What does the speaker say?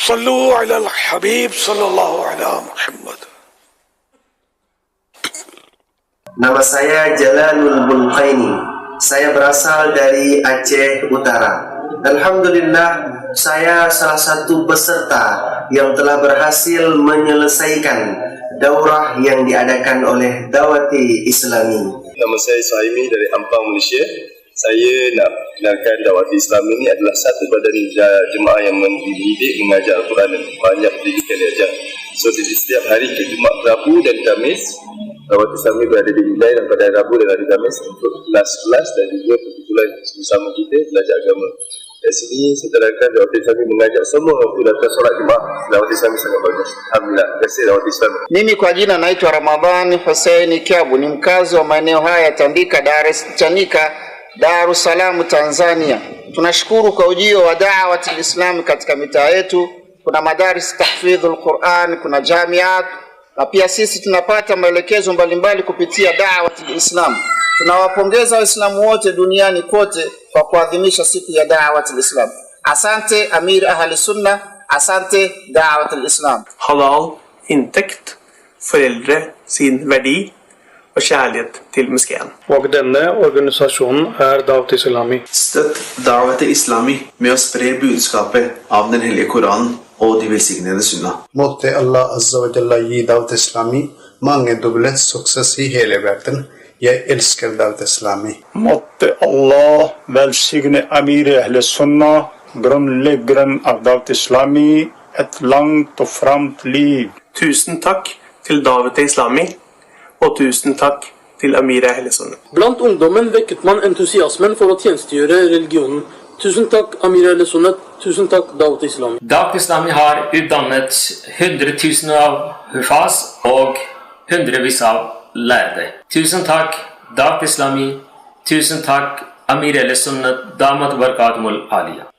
Sallu ala al-Habib sallallahu ala Muhammad. Nama saya Jalalul Bulqaini. Saya berasal dari Aceh Utara. Alhamdulillah, saya salah satu peserta yang telah berhasil menyelesaikan daurah yang diadakan oleh Dawati Islami. Nama saya Suhaimi dari Ampang, Malaysia. Saya nak kenalkan Dawati Islami ini adalah satu badan jemaah yang mendidik mengajar Al-Quran dan banyak pendidikan diajar. So di setiap hari ke Jumaat, Rabu dan Khamis, Dawati Islami berada di Bilai dan pada Rabu dan hari Khamis untuk kelas-kelas dan juga perkumpulan bersama kita belajar agama. Dari sini saya terangkan Dawati Islami mengajak semua untuk datang solat Jumaat. Dawati Islami sangat bagus. Alhamdulillah. Terima kasih Dawati Islami. Mimi kwa jina naitwa Ramadhani Hussein Kiabu, ni mkazi wa maeneo haya ya Tandika, Dar es Salaam, Tanzania. Tunashukuru kwa ujio wa Dawati Islami katika mitaa yetu. Kuna madaris tahfidhul Quran, kuna jamiat, na pia sisi tunapata maelekezo mbalimbali kupitia Dawati Islam. Tunawapongeza Waislamu wote duniani kote kwa kuadhimisha siku ya Dawati Islam. Asante Amir Ahli Sunna, asante Dawati Islam. Halal, inntekt, foreldre sin verdi og kjærlighet til moskeen. Og denne organisasjonen Dawati Islami. Støtt Dawati Islami med å spre budskapet av den hellige Koranen og de velsignede sunna. Måtte Allah Azza wa Jalla gi Dawati Islami mangedobbelt suksess i hele verden. Jeg elsker Dawati Islami. Måtte Allah velsigne Amir Ahli Sunna, grunnleggeren av Dawati Islami, et langt og framt liv. Tusen takk til Dawati Islami, og tusen takk til Amir Ahli Sunna. Blant ungdommen vekket man entusiasmen for å tjenestegjøre religionen. Tusen takk Amir Ahli Sunna, tusen takk Dawati Islami. Dawati Islami har utdannet hundretusener av hufaz og hundrevis av lærde. Tusen takk Dawati Islami, tusen takk Amir Ahli Sunna, Damat Barakatumul Aliyah.